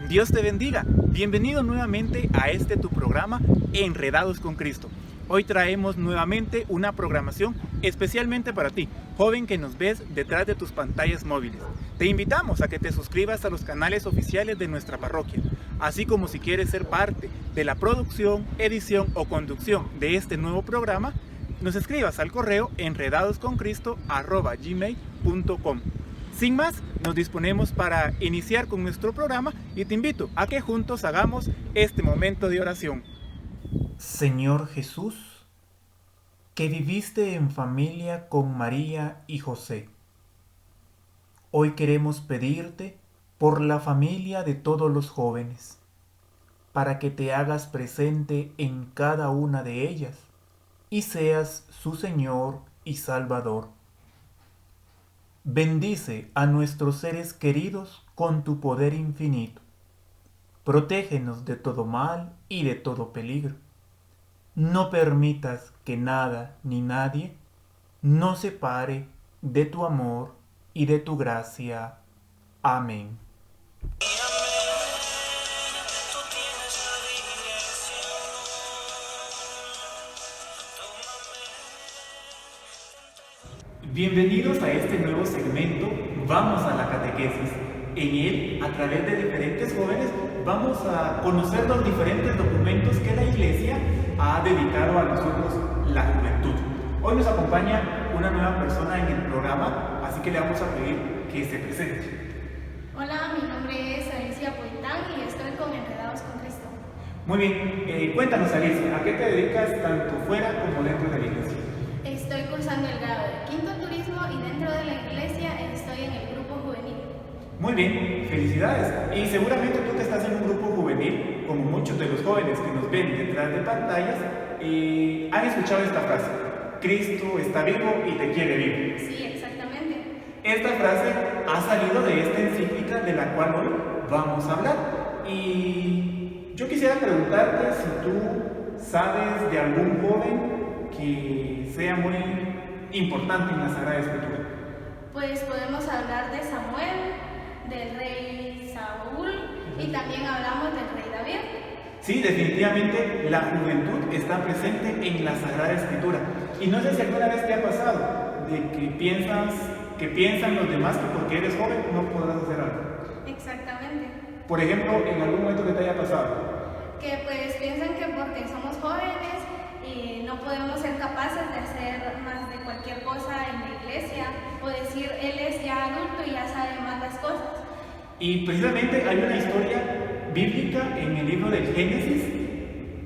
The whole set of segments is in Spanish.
Dios te bendiga. Bienvenido nuevamente a tu programa Enredados con Cristo. Hoy traemos nuevamente una programación especialmente para ti, joven que nos ves detrás de tus pantallas móviles. Te invitamos a que te suscribas a los canales oficiales de nuestra parroquia, así como si quieres ser parte de la producción, edición o conducción de este nuevo programa, nos escribas al correo enredadosconcristo@gmail.com. Sin más, nos disponemos para iniciar con nuestro programa y te invito a que juntos hagamos este momento de oración. Señor Jesús, que viviste en familia con María y José, hoy queremos pedirte por la familia de todos los jóvenes, para que te hagas presente en cada una de ellas y seas su Señor y Salvador. Bendice a nuestros seres queridos con tu poder infinito. Protégenos de todo mal y de todo peligro. No permitas que nada ni nadie nos separe de tu amor y de tu gracia. Amén. Bienvenidos a este nuevo segmento, Vamos a la Catequesis. En él, a través de diferentes jóvenes, vamos a conocer los diferentes documentos que la Iglesia ha dedicado a nosotros, la juventud. Hoy nos acompaña una nueva persona en el programa, así que le vamos a pedir que se presente. Hola, mi nombre es Alicia Poitán y estoy con Enredados con Cristo. Muy bien, cuéntanos Alicia, ¿a qué te dedicas tanto fuera como dentro de la Iglesia? Estoy cursando el grado de quinto turismo y dentro de la iglesia estoy en el grupo juvenil. Muy bien, felicidades. Y seguramente tú que estás en un grupo juvenil, como muchos de los jóvenes que nos ven detrás de pantallas, han escuchado esta frase: Cristo está vivo y te quiere vivo. Sí, exactamente. Esta frase ha salido de esta encíclica de la cual hoy vamos a hablar. Y yo quisiera preguntarte si tú sabes de algún joven que sea muy importante en la Sagrada Escritura. Pues podemos hablar de Samuel, del rey Saúl y también hablamos del rey David. Sí, definitivamente la juventud está presente en la Sagrada Escritura. Y no sé si alguna vez te ha pasado de que piensan los demás que porque eres joven no podrás hacer algo. Exactamente. Por ejemplo, en algún momento que te haya pasado. Que pues piensan que porque somos jóvenes y no podemos ser capaces de hacer más de cualquier cosa en la iglesia o decir él es ya adulto y ya sabe más las cosas. Y precisamente hay una historia bíblica en el libro del Génesis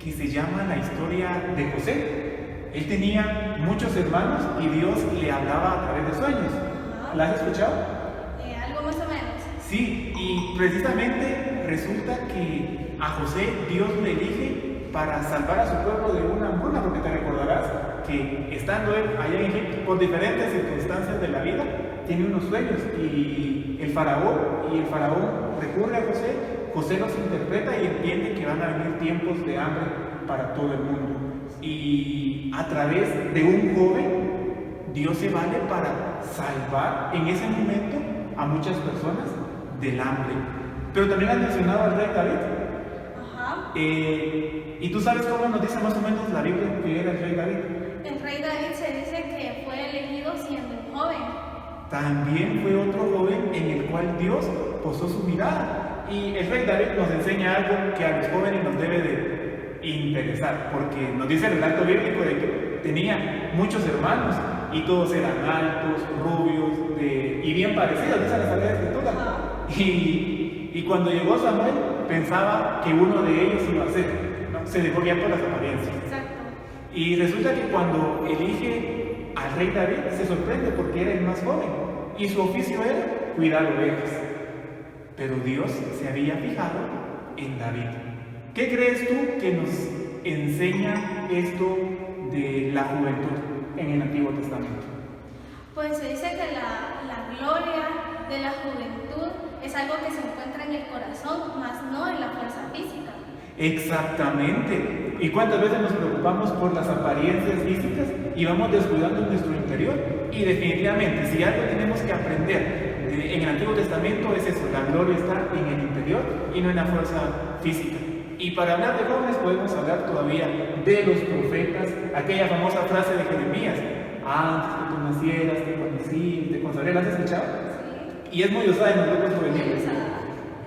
que se llama la historia de José. Él tenía muchos hermanos y Dios le hablaba a través de sueños. ¿La has escuchado? Algo más o menos. Sí, y precisamente resulta que a José Dios le elige para salvar a su pueblo de una hambruna, porque te recordarás que estando él allá en Egipto, por diferentes circunstancias de la vida, tiene unos sueños y el faraón recurre a José, José los interpreta y entiende que van a venir tiempos de hambre para todo el mundo. Y a través de un joven, Dios se vale para salvar en ese momento a muchas personas del hambre. Pero también han mencionado al rey David. ¿Y tú sabes cómo nos dice más o menos la Biblia que era el rey David? El rey David se dice que fue elegido siendo un joven. También fue otro joven en el cual Dios posó su mirada. Y el rey David nos enseña algo que a los jóvenes nos debe de interesar, porque nos dice el relato bíblico de que tenía muchos hermanos y todos eran altos, rubios y bien parecidos, dice la Sagrada Escritura. Y cuando llegó Samuel, pensaba que uno de ellos iba a ser, ¿no? Se dejó guiar por las apariencias. Exacto. Y resulta que cuando elige al rey David, se sorprende porque era el más joven y su oficio era cuidar ovejas. Pero Dios se había fijado en David. ¿Qué crees tú que nos enseña esto de la juventud en el Antiguo Testamento? Pues se dice que la gloria de la juventud es algo que se encuentra en el corazón, más no en la fuerza física. Exactamente. ¿Y cuántas veces nos preocupamos por las apariencias físicas y vamos descuidando nuestro interior? Y definitivamente, si algo tenemos que aprender en el Antiguo Testamento es eso, la gloria está en el interior y no en la fuerza física. Y para hablar de jóvenes podemos hablar todavía de los profetas, aquella famosa frase de Jeremías: antes que tú nacieras, te conocí, te consagré. ¿La has escuchado? Sí. Y es muy usada en los grupos juveniles.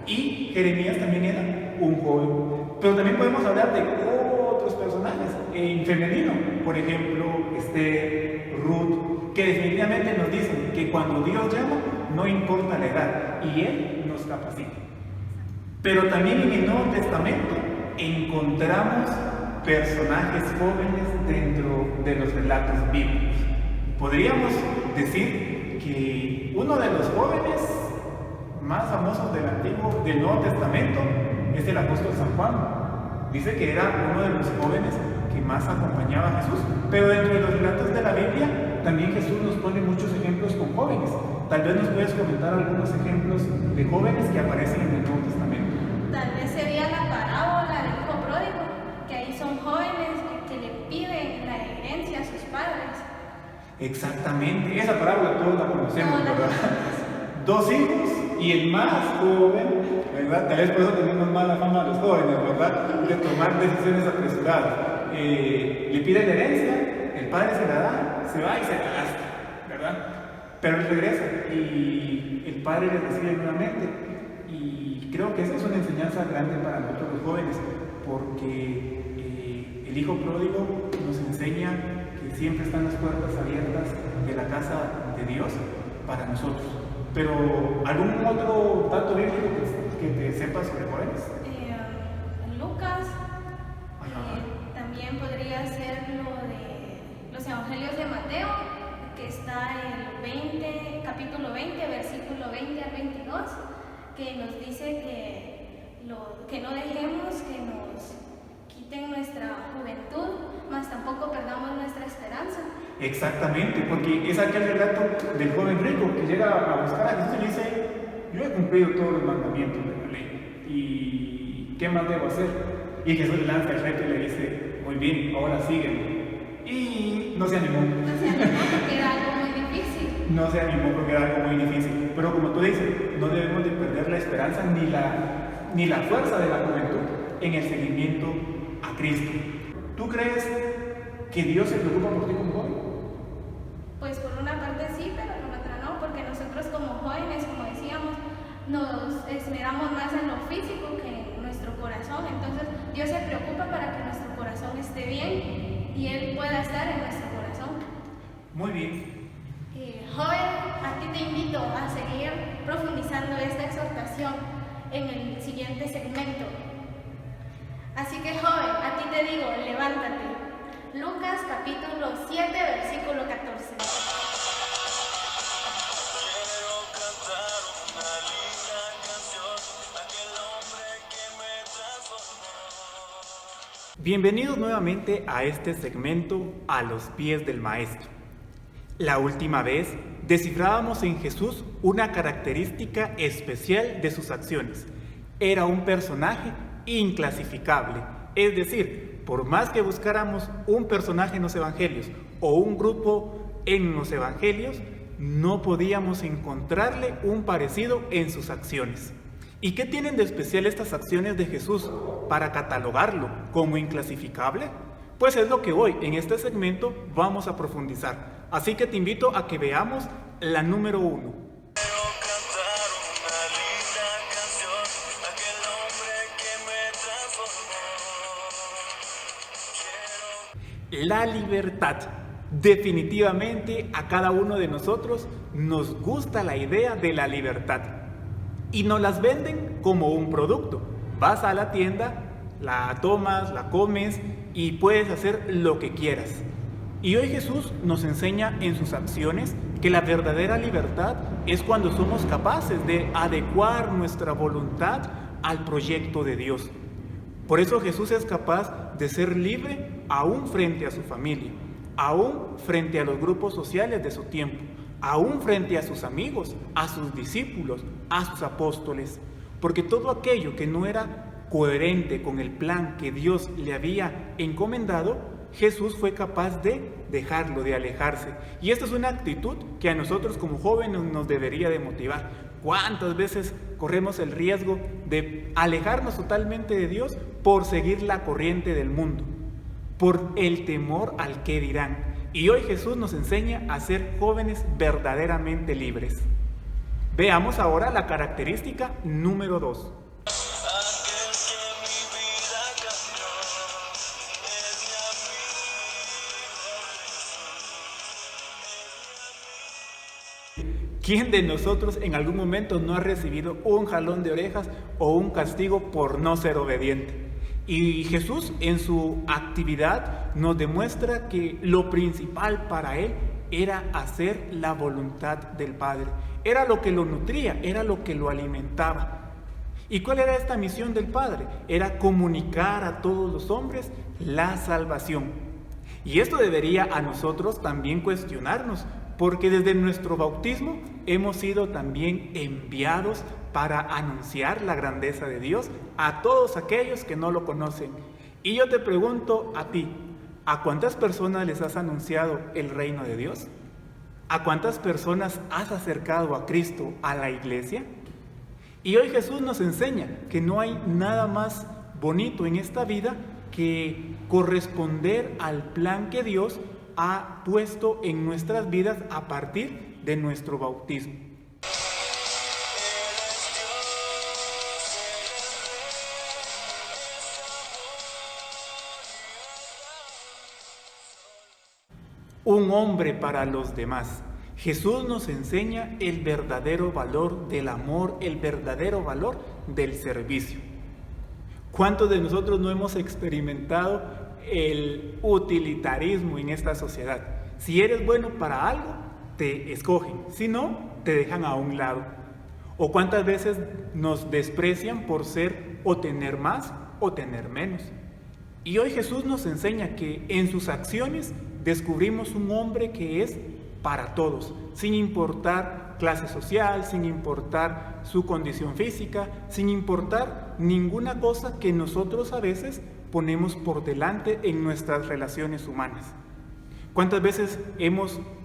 Y Jeremías también era un joven. Pero también podemos hablar de otros personajes en femenino, por ejemplo, Ruth, que definitivamente nos dicen que cuando Dios llama, no importa la edad, y Él nos capacita. Pero también en el Nuevo Testamento encontramos personajes jóvenes dentro de los relatos bíblicos. Podríamos decir que uno de los jóvenes más famosos del Nuevo Testamento es el apóstol San Juan. Dice que era uno de los jóvenes que más acompañaba a Jesús. Pero dentro de los relatos de la Biblia, también Jesús nos pone muchos ejemplos con jóvenes. Tal vez nos puedes comentar algunos ejemplos de jóvenes que aparecen en el Nuevo Testamento. Tal vez sería la parábola del hijo pródigo, que ahí son jóvenes que le piden la herencia a sus padres. Exactamente, esa parábola todos la conocemos, ¿verdad? Dos hijos y el más joven, ¿verdad? Tal vez por eso tenemos mala fama a los jóvenes, ¿verdad? De tomar decisiones apresuradas. Le pide la herencia, el padre se la da, se va y se la gasta, ¿verdad? Pero él regresa y el padre le recibe nuevamente. Y creo que esa es una enseñanza grande para nosotros los jóvenes, porque el hijo pródigo nos enseña que siempre están las puertas abiertas de la casa de Dios para nosotros. Pero, ¿algún otro dato bíblico que te sepas sobre jóvenes? Lucas, también podría ser lo de los evangelios de Mateo, que está en capítulo 20, versículo 20 al 22, que nos dice que no dejemos que nos quiten nuestra juventud, mas tampoco perdamos nuestra esperanza. Exactamente, porque es aquel relato del joven rico que llega a buscar a Jesús y dice: yo he cumplido todos los mandamientos de la ley, ¿y qué más debo hacer? Y Jesús le lanza el reto y le dice: muy bien, ahora sígueme. Y no se animó. No se animó porque era algo muy difícil. No se animó porque era algo muy difícil. Pero como tú dices, no debemos de perder la esperanza ni la fuerza de la juventud en el seguimiento a Cristo. ¿Tú crees que Dios se preocupa por ti como joven? Pues por una parte sí, pero por otra no, porque nosotros como jóvenes, como decíamos, nos esmeramos más en lo físico que en nuestro corazón. Entonces Dios se preocupa para que nuestro corazón esté bien y Él pueda estar en nuestro corazón. Muy bien. Joven, aquí te invito a seguir profundizando esta exhortación en el siguiente segmento. Así que joven, a ti te digo, levántate. Lucas capítulo 7, versículo 14. Bienvenidos nuevamente a este segmento A los pies del Maestro. La última vez descifrábamos en Jesús una característica especial de sus acciones. Era un personaje inclasificable, es decir, por más que buscáramos un personaje en los evangelios o un grupo en los evangelios, no podíamos encontrarle un parecido en sus acciones. ¿Y qué tienen de especial estas acciones de Jesús para catalogarlo como inclasificable? Pues es lo que hoy en este segmento vamos a profundizar. Así que te invito a que veamos la número 1. La libertad. Definitivamente a cada uno de nosotros nos gusta la idea de la libertad y nos las venden como un producto. Vas a la tienda, la tomas, la comes y puedes hacer lo que quieras. Y hoy Jesús nos enseña en sus acciones que la verdadera libertad es cuando somos capaces de adecuar nuestra voluntad al proyecto de Dios. Por eso Jesús es capaz de ser libre aún frente a su familia, aún frente a los grupos sociales de su tiempo, aún frente a sus amigos, a sus discípulos, a sus apóstoles, porque todo aquello que no era coherente con el plan que Dios le había encomendado, Jesús fue capaz de dejarlo, de alejarse. Y esta es una actitud que a nosotros como jóvenes nos debería de motivar. ¿Cuántas veces corremos el riesgo de alejarnos totalmente de Dios por seguir la corriente del mundo, por el temor al qué dirán? Y hoy Jesús nos enseña a ser jóvenes verdaderamente libres. Veamos ahora la característica número 2. ¿Quién de nosotros en algún momento no ha recibido un jalón de orejas o un castigo por no ser obediente? Y Jesús en su actividad nos demuestra que lo principal para Él era hacer la voluntad del Padre. Era lo que lo nutría, era lo que lo alimentaba. ¿Y cuál era esta misión del Padre? Era comunicar a todos los hombres la salvación. Y esto debería a nosotros también cuestionarnos, porque desde nuestro bautismo hemos sido también enviados para anunciar la grandeza de Dios a todos aquellos que no lo conocen. Y yo te pregunto a ti, ¿a cuántas personas les has anunciado el reino de Dios? ¿A cuántas personas has acercado a Cristo a la iglesia? Y hoy Jesús nos enseña que no hay nada más bonito en esta vida que corresponder al plan que Dios ha puesto en nuestras vidas a partir de nuestro bautismo. Un hombre para los demás. Jesús nos enseña el verdadero valor del amor, el verdadero valor del servicio. ¿Cuántos de nosotros no hemos experimentado el utilitarismo en esta sociedad? Si eres bueno para algo, te escogen, si no, te dejan a un lado. ¿O cuántas veces nos desprecian por ser o tener más o tener menos? Y hoy Jesús nos enseña que en sus acciones descubrimos un hombre que es para todos, sin importar clase social, sin importar su condición física, sin importar ninguna cosa que nosotros a veces ponemos por delante en nuestras relaciones humanas. ¿Cuántas veces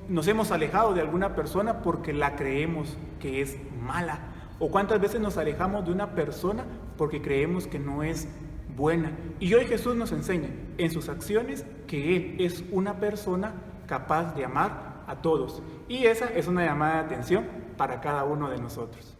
nos hemos alejado de alguna persona porque la creemos que es mala? ¿O cuántas veces nos alejamos de una persona porque creemos que no es buena? Y hoy Jesús nos enseña en sus acciones que Él es una persona capaz de amar a todos. Y esa es una llamada de atención para cada uno de nosotros.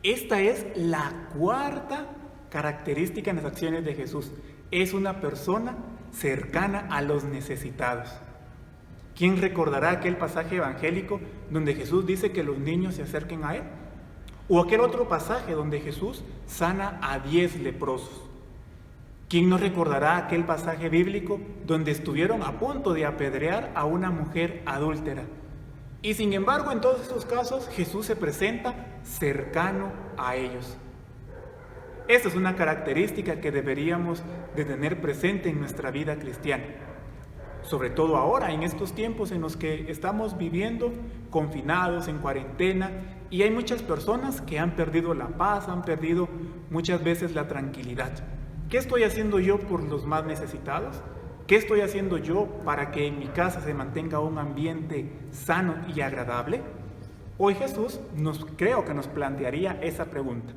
Esta es la cuarta característica en las acciones de Jesús. Es una persona cercana a los necesitados. ¿Quién recordará aquel pasaje evangélico donde Jesús dice que los niños se acerquen a Él? O aquel otro pasaje donde Jesús sana a 10 leprosos. ¿Quién no recordará aquel pasaje bíblico donde estuvieron a punto de apedrear a una mujer adúltera? Y sin embargo, en todos esos casos, Jesús se presenta cercano a ellos. Esta es una característica que deberíamos de tener presente en nuestra vida cristiana. Sobre todo ahora, en estos tiempos en los que estamos viviendo confinados, en cuarentena, y hay muchas personas que han perdido la paz, han perdido muchas veces la tranquilidad. ¿Qué estoy haciendo yo por los más necesitados? ¿Qué estoy haciendo yo para que en mi casa se mantenga un ambiente sano y agradable? Hoy Jesús creo que nos plantearía esa pregunta.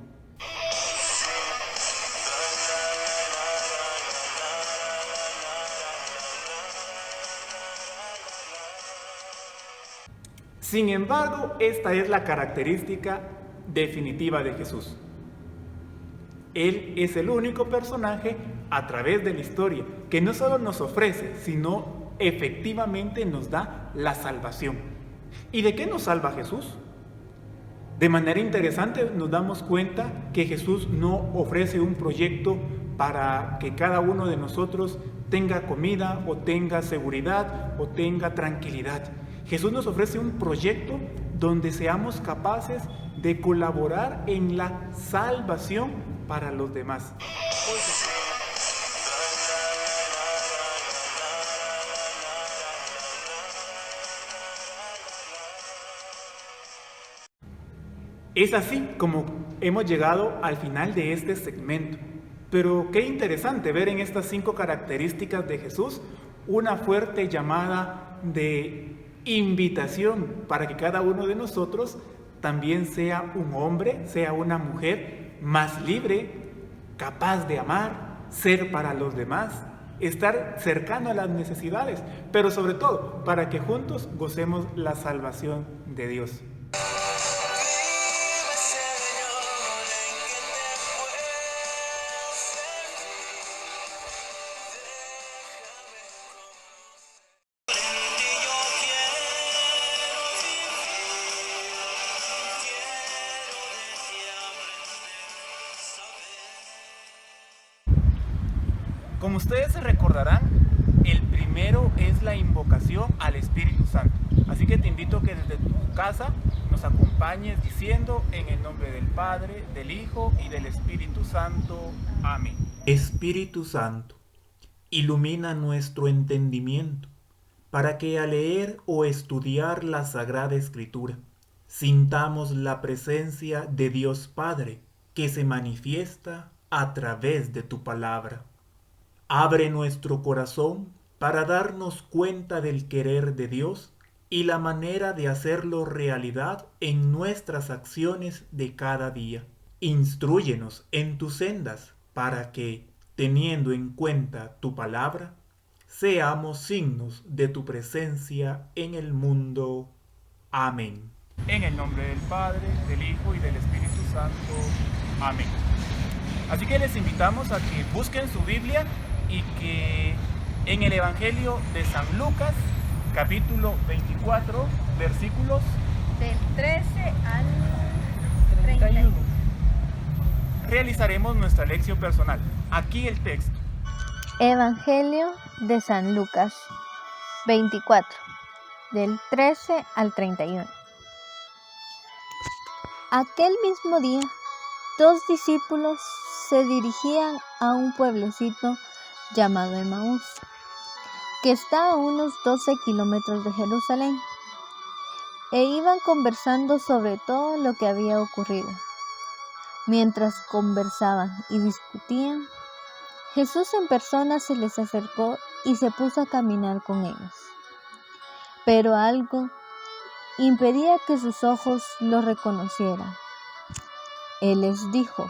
Sin embargo, esta es la característica definitiva de Jesús. Él es el único personaje a través de la historia que no solo nos ofrece, sino efectivamente nos da la salvación. ¿Y de qué nos salva Jesús? De manera interesante nos damos cuenta que Jesús no ofrece un proyecto para que cada uno de nosotros tenga comida o tenga seguridad o tenga tranquilidad. Jesús nos ofrece un proyecto donde seamos capaces de colaborar en la salvación para los demás. Es así como hemos llegado al final de este segmento. Pero qué interesante ver en estas 5 características de Jesús una fuerte llamada de invitación para que cada uno de nosotros también sea un hombre, sea una mujer más libre, capaz de amar, ser para los demás, estar cercano a las necesidades, pero sobre todo para que juntos gocemos la salvación de Dios. Como ustedes se recordarán, el primero es la invocación al Espíritu Santo. Así que te invito a que desde tu casa nos acompañes diciendo en el nombre del Padre, del Hijo y del Espíritu Santo. Amén. Espíritu Santo, ilumina nuestro entendimiento para que al leer o estudiar la Sagrada Escritura sintamos la presencia de Dios Padre que se manifiesta a través de tu palabra. Abre nuestro corazón para darnos cuenta del querer de Dios y la manera de hacerlo realidad en nuestras acciones de cada día. Instrúyenos en tus sendas para que, teniendo en cuenta tu palabra, seamos signos de tu presencia en el mundo. Amén. En el nombre del Padre, del Hijo y del Espíritu Santo. Amén. Así que les invitamos a que busquen su Biblia y que en el Evangelio de San Lucas, capítulo 24, versículos Del 13 al 31. realizaremos nuestra lección personal. Aquí el texto. Evangelio de San Lucas 24, del 13 al 31. Aquel mismo día, 2 discípulos se dirigían a un pueblecito llamado Emaús, que está a unos 12 kilómetros de Jerusalén, e iban conversando sobre todo lo que había ocurrido. Mientras conversaban y discutían, Jesús en persona se les acercó y se puso a caminar con ellos. Pero algo impedía que sus ojos lo reconocieran. Él les dijo: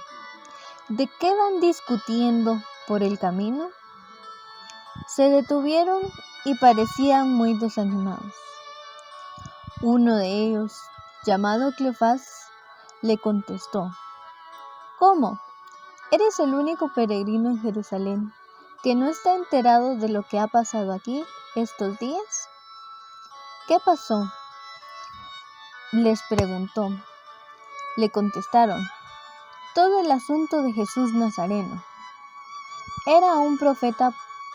¿de qué van discutiendo por el camino? Se detuvieron y parecían muy desanimados. Uno de ellos, llamado Cleofás, le contestó: ¿cómo? ¿Eres el único peregrino en Jerusalén que no está enterado de lo que ha pasado aquí estos días? ¿Qué pasó?, les preguntó. Le contestaron: todo el asunto de Jesús Nazareno. Era un profeta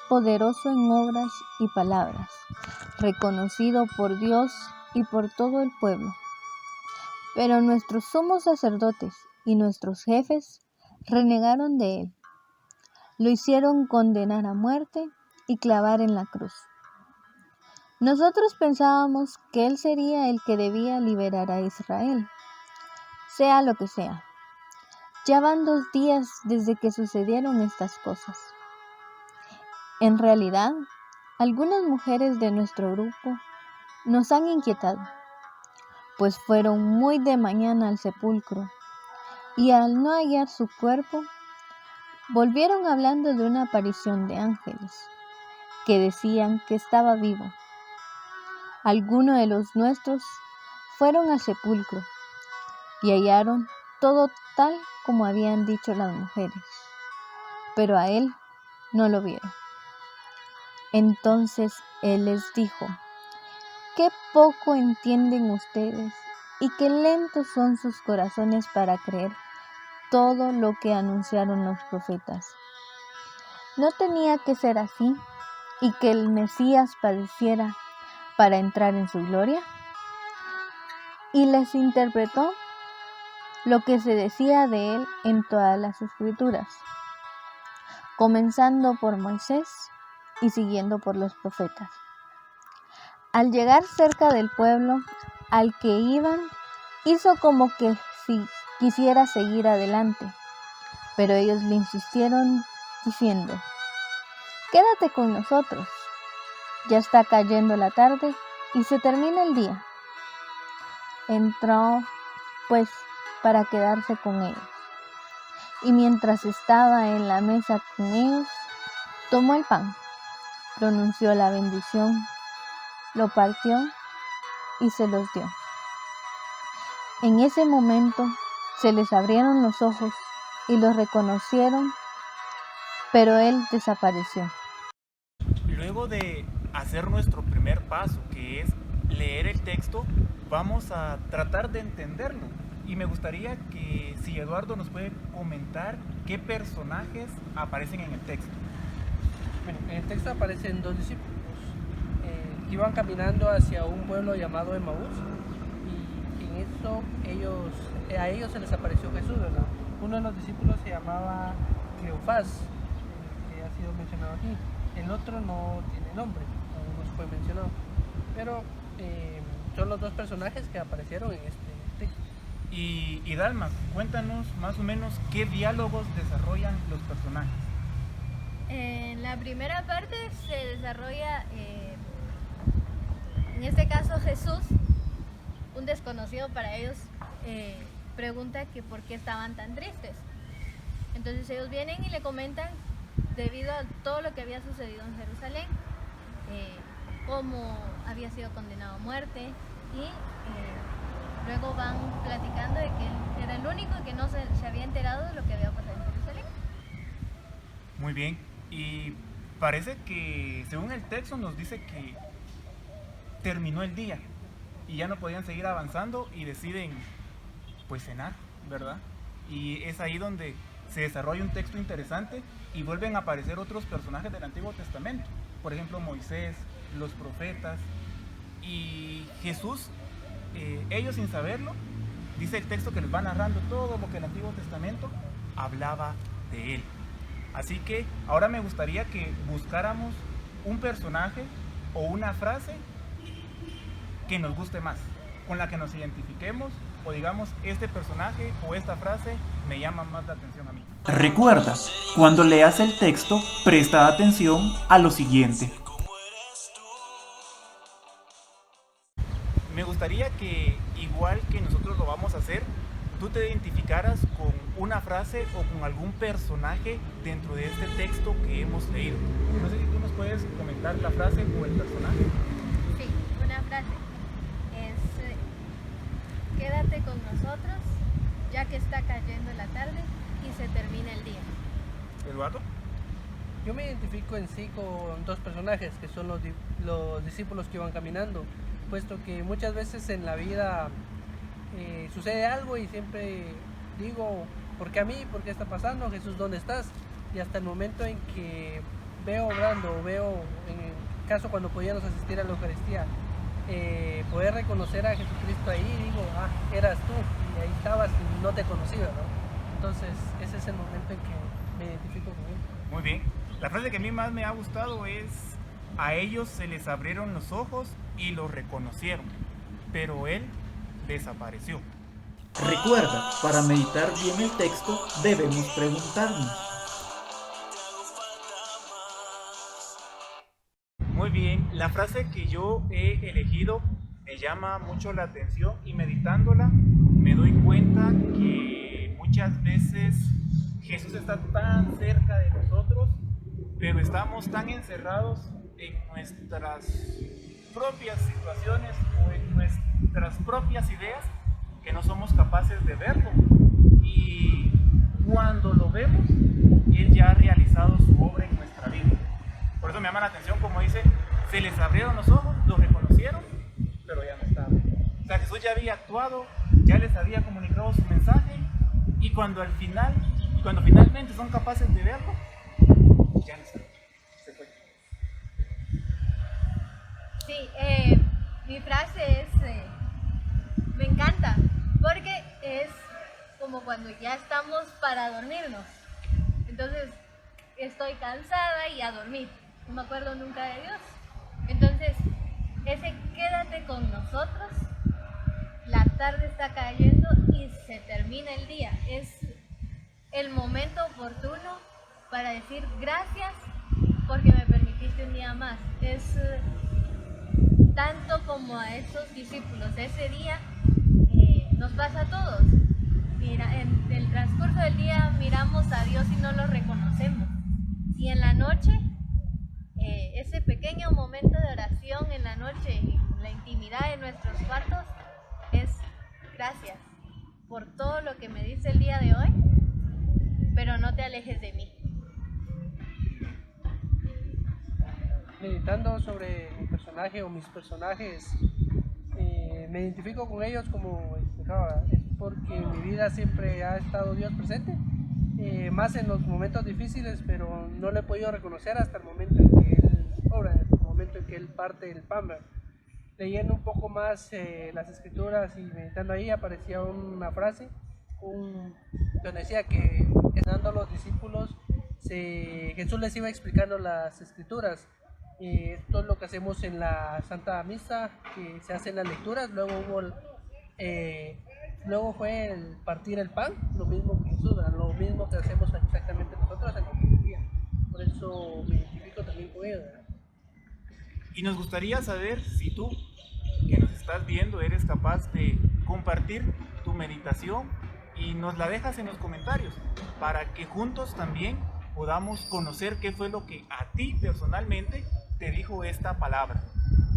poderoso en obras y palabras, reconocido por Dios y por todo el pueblo. Pero nuestros sumos sacerdotes y nuestros jefes renegaron de él. Lo hicieron condenar a muerte y clavar en la cruz. Nosotros pensábamos que él sería el que debía liberar a Israel, sea lo que sea. Ya van 2 días desde que sucedieron estas cosas. En realidad, algunas mujeres de nuestro grupo nos han inquietado, pues fueron muy de mañana al sepulcro y al no hallar su cuerpo, volvieron hablando de una aparición de ángeles que decían que estaba vivo. Algunos de los nuestros fueron al sepulcro y hallaron todo tal como habían dicho las mujeres, pero a él no lo vieron. Entonces él les dijo: qué poco entienden ustedes y qué lentos son sus corazones para creer todo lo que anunciaron los profetas. ¿No tenía que ser así y que el Mesías padeciera para entrar en su gloria? Y les interpretó lo que se decía de él en todas las Escrituras, comenzando por Moisés y siguiendo por los profetas. Al llegar cerca del pueblo al que iban, hizo como que si quisiera seguir adelante, pero ellos le insistieron diciendo: «Quédate con nosotros, ya está cayendo la tarde y se termina el día». Entró, pues, para quedarse con ellos, y mientras estaba en la mesa con ellos, tomó el pan, pronunció la bendición, lo partió y se los dio. En ese momento se les abrieron los ojos y los reconocieron, pero él desapareció. Luego de hacer nuestro primer paso, que es leer el texto, vamos a tratar de entenderlo. Y me gustaría que si Eduardo nos puede comentar qué personajes aparecen en el texto. Bueno, en el texto aparecen dos discípulos. Iban caminando hacia un pueblo llamado Emaús, y en eso a ellos se les apareció Jesús, ¿verdad? Uno de los discípulos se llamaba Cleofás, que ha sido mencionado aquí. El otro no tiene nombre, aún no se fue mencionado. Pero son los dos personajes que aparecieron en este texto. Y Dalma, cuéntanos más o menos qué diálogos desarrollan los personajes. En la primera parte se desarrolla, en este caso Jesús, un desconocido para ellos, pregunta que por qué estaban tan tristes. Entonces ellos vienen y le comentan debido a todo lo que había sucedido en Jerusalén, cómo había sido condenado a muerte, y luego van platicando de que él era el único que no se había enterado de lo que había pasado en Jerusalén. Muy bien, y parece que según el texto nos dice que terminó el día y ya no podían seguir avanzando y deciden pues cenar, ¿verdad? Y es ahí donde se desarrolla un texto interesante y vuelven a aparecer otros personajes del Antiguo Testamento, por ejemplo Moisés, los profetas y Jesús. Ellos sin saberlo, dice el texto que les va narrando todo lo que el Antiguo Testamento hablaba de él. Así que ahora me gustaría que buscáramos un personaje o una frase que nos guste más, con la que nos identifiquemos o digamos este personaje o esta frase me llama más la atención a mí. Recuerda, cuando leas el texto, presta atención a lo siguiente. Me gustaría que, igual que nosotros lo vamos a hacer, tú te identificaras con una frase o con algún personaje dentro de este texto que hemos leído. No sé si tú nos puedes comentar la frase o el personaje. Sí, una frase es: quédate con nosotros, ya que está cayendo la tarde y se termina el día. Eduardo. Yo me identifico en sí con dos personajes que son los discípulos que iban caminando, puesto que muchas veces en la vida sucede algo y siempre digo, ¿por qué a mí? ¿Por qué está pasando? Jesús, ¿dónde estás? Y hasta el momento en que veo obrando, o veo, en el caso cuando podíamos asistir a la Eucaristía, poder reconocer a Jesucristo ahí, digo, eras tú, y ahí estabas y no te conocía, ¿no? Entonces ese es el momento en que me identifico con él. Muy bien. La frase que a mí más me ha gustado es: a ellos se les abrieron los ojos y lo reconocieron, pero él desapareció. Recuerda, para meditar bien el texto, debemos preguntarnos. Muy bien, la frase que yo he elegido me llama mucho la atención y meditándola me doy cuenta que muchas veces Jesús está tan cerca de nosotros, pero estamos tan encerrados en nuestras propias situaciones o en nuestras propias ideas que no somos capaces de verlo. Y cuando lo vemos, Él ya ha realizado su obra en nuestra vida. Por eso me llama la atención como dice: se les abrieron los ojos, lo reconocieron, pero ya no estaba. O sea, Jesús ya había actuado, ya les había comunicado su mensaje, y cuando finalmente son capaces de verlo, ya no está. Se fue. Sí, mi frase es, me encanta, porque es como cuando ya estamos para dormirnos. Entonces, estoy cansada y a dormir. No me acuerdo nunca de Dios. Entonces, ese quédate con nosotros la tarde está cayendo y se termina el día. Es el momento oportuno para decir gracias porque me permitiste un día más. Es tanto como a esos discípulos. Ese día nos pasa a todos. Mira, en el transcurso del día miramos a Dios y no lo reconocemos. Y en la noche, ese pequeño momento de oración en la noche, en la intimidad de nuestros cuartos, es gracias por todo lo que me diste el día de hoy, pero no te alejes de mí. Meditando sobre mi personaje o mis personajes, me identifico con ellos como explicaba, es porque en mi vida siempre ha estado Dios presente, más en los momentos difíciles, pero no lo he podido reconocer hasta el momento en que Él obra, el momento en que Él parte el pan. Leyendo un poco más las escrituras y meditando ahí, aparecía una frase donde decía que estando a los discípulos, Jesús les iba explicando las escrituras. Esto es lo que hacemos en la Santa Misa, que se hacen las lecturas, luego fue el partir el pan, lo mismo que Jesús, lo mismo que hacemos exactamente nosotros en la Eucaristía. Por eso me identifico también con ellos, ¿verdad? Y nos gustaría saber si tú, que nos estás viendo, eres capaz de compartir tu meditación y nos la dejas en los comentarios para que juntos también podamos conocer qué fue lo que a ti personalmente te dijo esta palabra.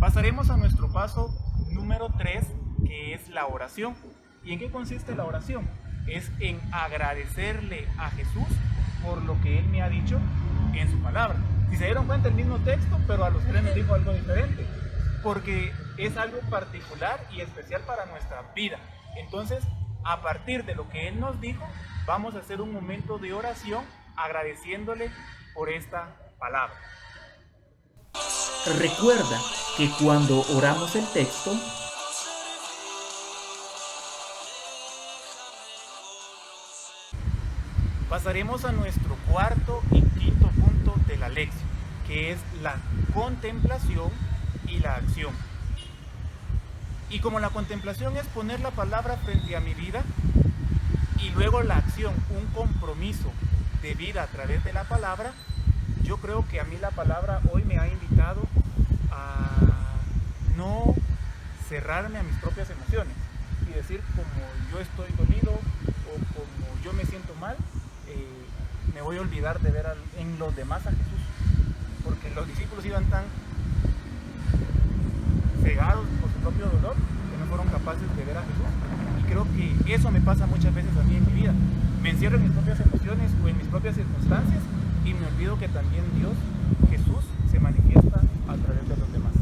Pasaremos a nuestro paso número 3, que es la oración. ¿Y en qué consiste la oración? Es en agradecerle a Jesús por lo que Él me ha dicho en su palabra. Si se dieron cuenta, el mismo texto, pero a los tres nos dijo algo diferente, porque es algo particular y especial para nuestra vida. Entonces, a partir de lo que Él nos dijo, vamos a hacer un momento de oración agradeciéndole por esta palabra. Recuerda que cuando oramos el texto, pasaremos a nuestro cuarto y quinto punto de la lección, que es la contemplación y la acción. Y como la contemplación es poner la palabra frente a mi vida, y luego la acción, un compromiso de vida a través de la palabra, yo creo que a mí la palabra hoy me ha invitado a no cerrarme a mis propias emociones y decir como yo estoy dolido o como yo me siento mal, me voy a olvidar de ver en los demás a Jesús, porque los discípulos iban tan cegados por su propio dolor que no fueron capaces de ver a Jesús. Y creo que eso me pasa muchas veces a mí en mi vida. Me encierro en mis propias emociones o en mis propias circunstancias y me olvido que también Dios, Jesús, se manifiesta a través de los demás.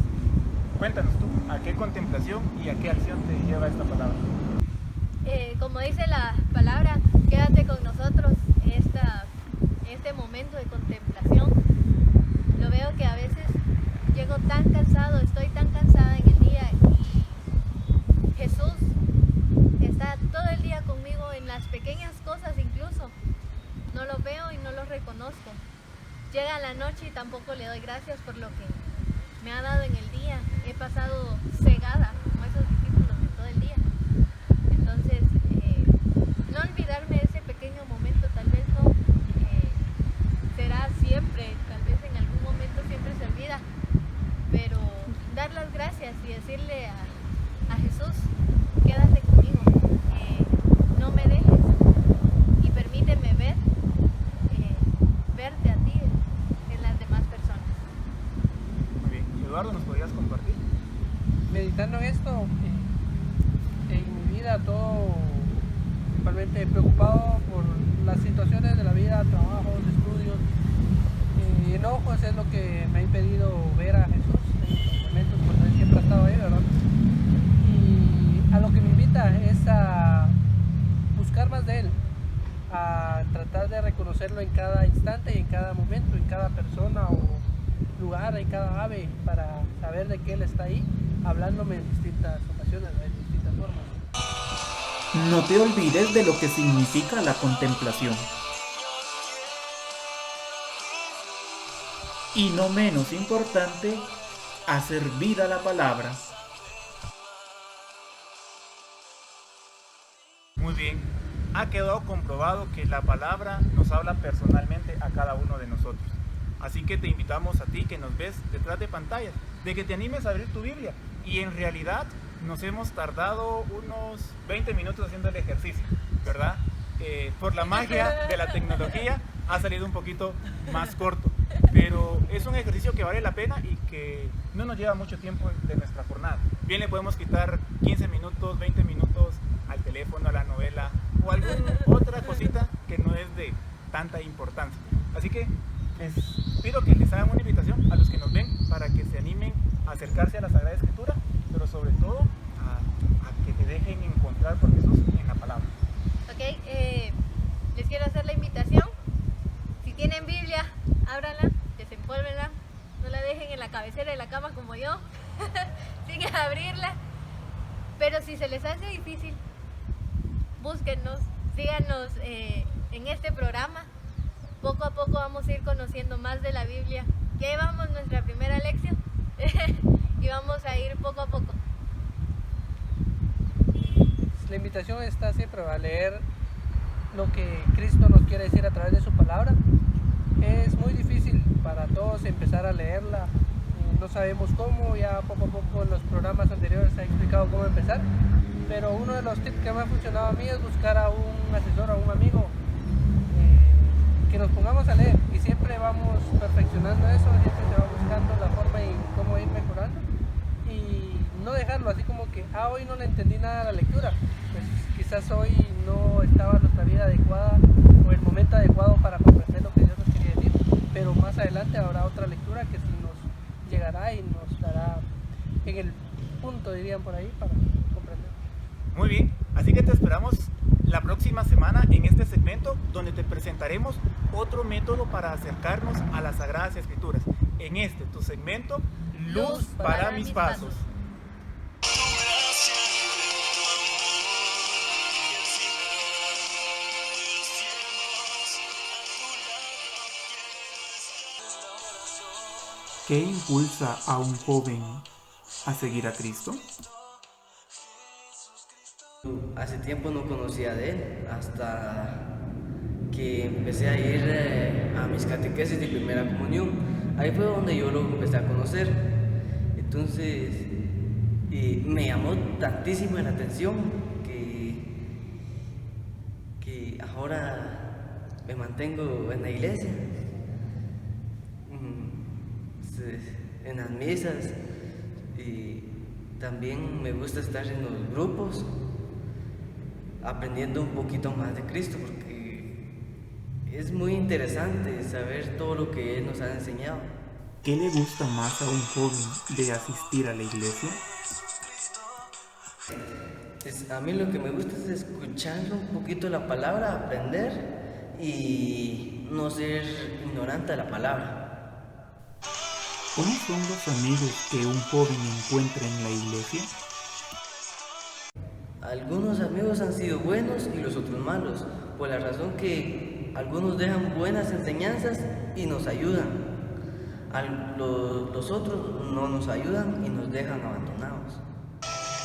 Cuéntanos tú, ¿a qué contemplación y a qué acción te lleva esta palabra? Como dice la palabra, quédate con nosotros este momento de contemplación. Lo veo que a veces llego tan cansado, estoy tan cansada en el día y Jesús está todo el día conmigo en las pequeñas cosas incluso. No lo veo y no lo reconozco. Llega la noche y tampoco le doy gracias por lo que me ha dado en el día. He pasado cegada como esos discípulos de todo el día. Entonces, no olvidarme de ese pequeño momento, tal vez no será siempre, tal vez en algún momento siempre se olvida, pero dar las gracias y decirle a Jesús, quédate conmigo, no me dejes y permíteme verte a ti en las demás personas. Muy bien. Eduardo, ¿nos podrías compartir? Meditando en esto, en mi vida todo principalmente preocupado por las situaciones de la vida, trabajos, estudios, enojos es lo que me ha impedido ver a Jesús en estos momentos cuando Él siempre ha estado ahí, ¿verdad? Y a lo que me invita es a buscar más de Él, a tratar de reconocerlo en cada instante y en cada momento, en cada persona o lugar, en cada ave, para saber de que Él está ahí, hablándome en distintas ocasiones, en distintas formas. no te olvides de lo que significa la contemplación. Y no menos importante, hacer vida la palabra. bien, ha quedado comprobado que la palabra nos habla personalmente a cada uno de nosotros. Así que te invitamos a ti que nos ves detrás de pantallas, de que te animes a abrir tu Biblia. Y en realidad nos hemos tardado unos 20 minutos haciendo el ejercicio, ¿verdad? Por la magia de la tecnología ha salido un poquito más corto. Pero es un ejercicio que vale la pena y que no nos lleva mucho tiempo de nuestra jornada. Bien le podemos quitar 15 minutos, 20 minutos al teléfono, a la novela o alguna otra cosita que no es de tanta importancia. Así que les pido que les hagan una invitación a los que nos ven para que se animen a acercarse a la Sagrada Escritura, pero sobre todo a que te dejen encontrar por Jesús en la palabra. Ok, les quiero hacer la invitación. Si tienen Biblia, ábranla, desempólvenla, no la dejen en la cabecera de la cama como yo, sin abrirla. Pero si se les hace difícil, búsquennos, síganos en este programa. Poco a poco vamos a ir conociendo más de la Biblia. Ya llevamos nuestra primera lección y vamos a ir poco a poco. La invitación está siempre a leer lo que Cristo nos quiere decir a través de su palabra. Es muy difícil para todos empezar a leerla, no sabemos cómo, ya poco a poco en los programas anteriores se ha explicado cómo empezar, pero uno de los tips que me ha funcionado a mí es buscar a un asesor, a un amigo, que nos pongamos a leer, y siempre vamos perfeccionando eso, siempre se va buscando la forma en cómo ir mejorando y no dejarlo así como que hoy no le entendí nada a la lectura, pues quizás hoy no estaba nuestra vida adecuada o el momento adecuado para comprender lo que Dios nos quería decir, pero más adelante habrá otra lectura que sí nos llegará y nos dará en el punto, dirían por ahí, para comprender. Muy bien, así que te esperamos la próxima semana en este segmento donde te presentaremos otro método para acercarnos a las Sagradas Escrituras. En este, tu segmento, Luz para mis pasos. ¿Qué impulsa a un joven a seguir a Cristo? Hace tiempo no conocía de él, hasta que empecé a ir a mis catequesis de primera comunión. Ahí fue donde yo lo empecé a conocer. Entonces me llamó tantísimo la atención que ahora me mantengo en la iglesia, en las misas, y también me gusta estar en los grupos aprendiendo un poquito más de Cristo, porque es muy interesante saber todo lo que Él nos ha enseñado. ¿Qué le gusta más a un joven de asistir a la iglesia? A mí lo que me gusta es escuchar un poquito la palabra, aprender y no ser ignorante de la palabra. ¿Cómo son los amigos que un joven encuentra en la iglesia? Algunos amigos han sido buenos y los otros malos, por la razón que algunos dejan buenas enseñanzas y nos ayudan. Los otros no nos ayudan y nos dejan abandonados.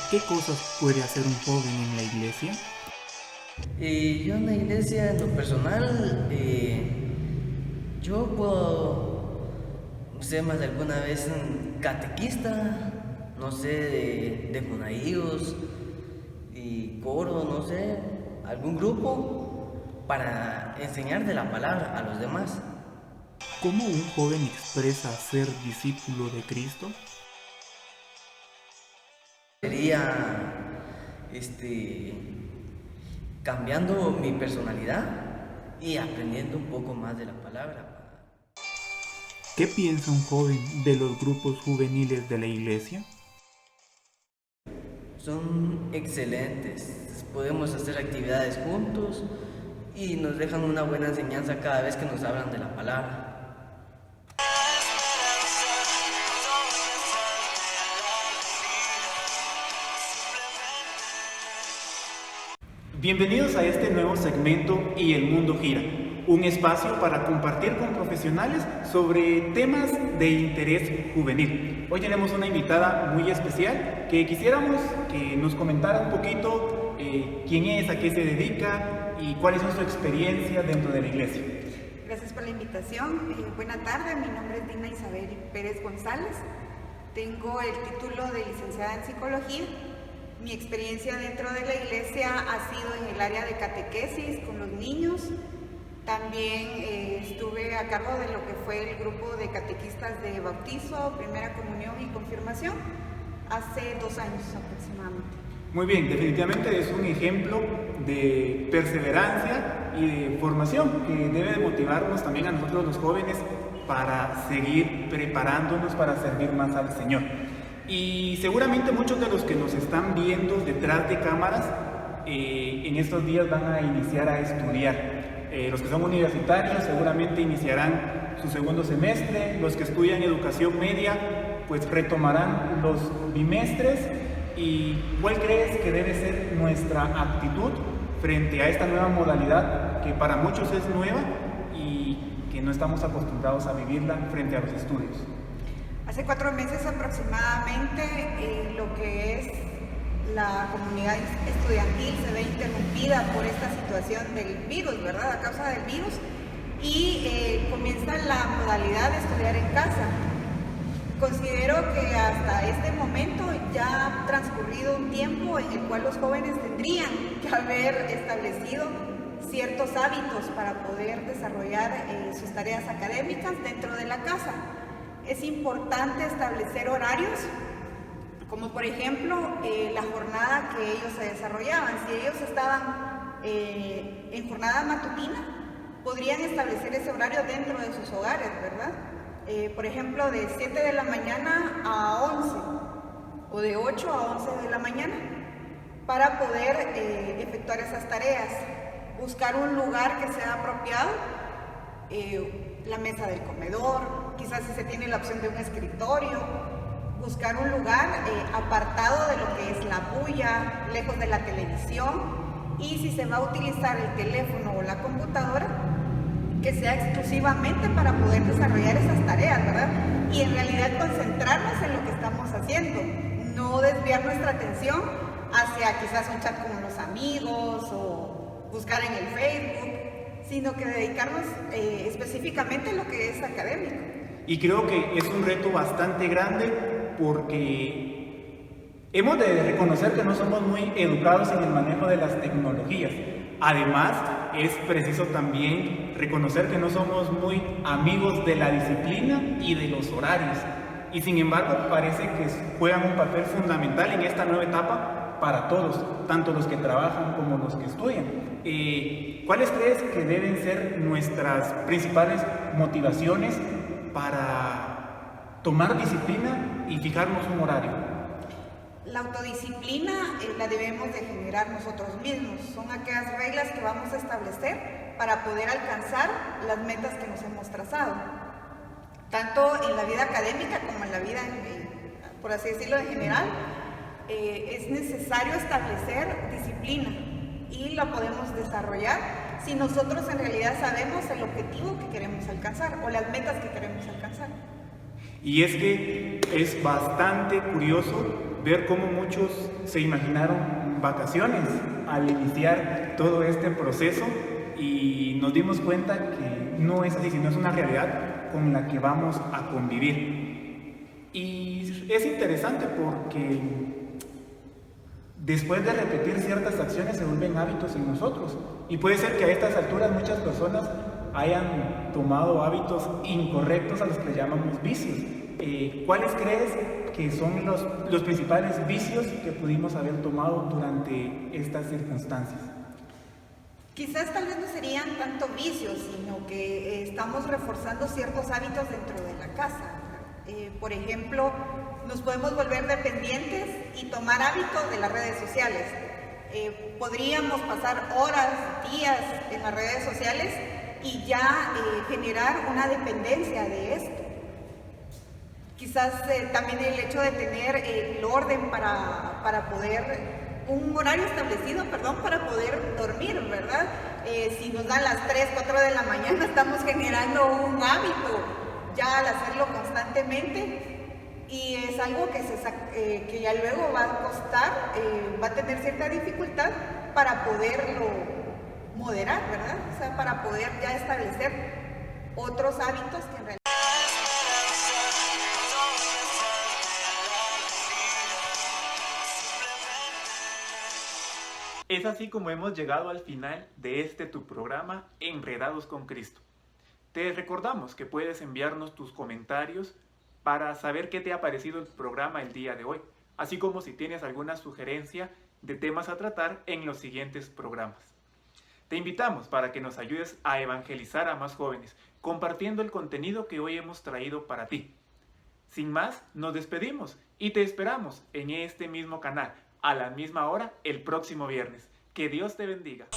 ¿Qué cosas puede hacer un joven en la iglesia? Yo en la iglesia, en lo personal, yo puedo ser más de alguna vez catequista, no sé, de monaguillos y coro, no sé, algún grupo para enseñar de la palabra a los demás. ¿Cómo un joven expresa ser discípulo de Cristo? Sería cambiando mi personalidad y aprendiendo un poco más de la palabra. ¿Qué piensa un joven de los grupos juveniles de la iglesia? Son excelentes, podemos hacer actividades juntos y nos dejan una buena enseñanza cada vez que nos hablan de la palabra. Bienvenidos a este nuevo segmento Y el Mundo Gira, un espacio para compartir con profesionales sobre temas de interés juvenil. Hoy tenemos una invitada muy especial que quisiéramos que nos comentara un poquito quién es, a qué se dedica y cuáles son sus experiencias dentro de la iglesia. Gracias por la invitación. Buena tarde, mi nombre es Dina Isabel Pérez González. Tengo el título de licenciada en psicología. Mi experiencia dentro de la iglesia ha sido en el área de catequesis con los niños. También estuve a cargo de lo que fue el grupo de catequistas de bautizo, primera comunión y confirmación hace 2 años aproximadamente. Muy bien, definitivamente es un ejemplo de perseverancia y de formación que debe de motivarnos también a nosotros los jóvenes para seguir preparándonos para servir más al Señor. Y seguramente muchos de los que nos están viendo detrás de cámaras en estos días van a iniciar a estudiar. Los que son universitarios seguramente iniciarán su segundo semestre, los que estudian educación media pues retomarán los bimestres. ¿Y cuál crees que debe ser nuestra actitud frente a esta nueva modalidad que para muchos es nueva y que no estamos acostumbrados a vivirla frente a los estudios? Hace 4 meses aproximadamente lo que es la comunidad estudiantil se ve interrumpida por esta situación del virus, ¿verdad? A causa del virus, y comienza la modalidad de estudiar en casa. Considero que hasta este momento ya ha transcurrido un tiempo en el cual los jóvenes tendrían que haber establecido ciertos hábitos para poder desarrollar sus tareas académicas dentro de la casa. Es importante establecer horarios, como por ejemplo la jornada que ellos se desarrollaban. Si ellos estaban en jornada matutina, podrían establecer ese horario dentro de sus hogares, ¿verdad? Por ejemplo, de 7 de la mañana a 11 o de 8 a 11 de la mañana para poder efectuar esas tareas. Buscar un lugar que sea apropiado, la mesa del comedor, quizás si se tiene la opción de un escritorio, buscar un lugar apartado de lo que es la bulla, lejos de la televisión, y si se va a utilizar el teléfono o la computadora, que sea exclusivamente para poder desarrollar esas tareas, ¿verdad? Y en realidad concentrarnos en lo que estamos haciendo, no desviar nuestra atención hacia quizás un chat con los amigos o buscar en el Facebook, sino que dedicarnos específicamente a lo que es académico. Y creo que es un reto bastante grande porque hemos de reconocer que no somos muy educados en el manejo de las tecnologías. Además, es preciso también reconocer que no somos muy amigos de la disciplina y de los horarios. Y sin embargo, parece que juegan un papel fundamental en esta nueva etapa para todos, tanto los que trabajan como los que estudian. ¿Cuáles crees que deben ser nuestras principales motivaciones para tomar disciplina y fijarnos un horario? La autodisciplina la debemos de generar nosotros mismos. Son aquellas reglas que vamos a establecer para poder alcanzar las metas que nos hemos trazado. Tanto en la vida académica como en la vida, por así decirlo, en general, es necesario establecer disciplina y la podemos desarrollar si nosotros en realidad sabemos el objetivo que queremos alcanzar o las metas que queremos alcanzar. Y es que es bastante curioso ver cómo muchos se imaginaron vacaciones al iniciar todo este proceso y nos dimos cuenta que no es así, sino es una realidad con la que vamos a convivir. Y es interesante porque después de repetir ciertas acciones se vuelven hábitos en nosotros. Y puede ser que a estas alturas muchas personas hayan tomado hábitos incorrectos a los que llamamos vicios. ¿Cuáles crees que son los principales vicios que pudimos haber tomado durante estas circunstancias? Quizás tal vez no serían tanto vicios, sino que estamos reforzando ciertos hábitos dentro de la casa. Por ejemplo, nos podemos volver dependientes y tomar hábitos de las redes sociales. Podríamos pasar horas, días en las redes sociales y ya generar una dependencia de esto. Quizás también el hecho de tener el orden para poder, un horario establecido, para poder dormir, ¿verdad? Si nos dan las 3, 4 de la mañana, estamos generando un hábito. Ya al hacerlo constantemente, y es algo que ya luego va a costar, va a tener cierta dificultad para poderlo moderar, ¿verdad? O sea, para poder ya establecer otros hábitos que en realidad... Es así como hemos llegado al final de tu programa Enredados con Cristo. Te recordamos que puedes enviarnos tus comentarios para saber qué te ha parecido el programa el día de hoy, así como si tienes alguna sugerencia de temas a tratar en los siguientes programas. Te invitamos para que nos ayudes a evangelizar a más jóvenes, compartiendo el contenido que hoy hemos traído para ti. Sin más, nos despedimos y te esperamos en este mismo canal, a la misma hora, el próximo viernes. Que Dios te bendiga.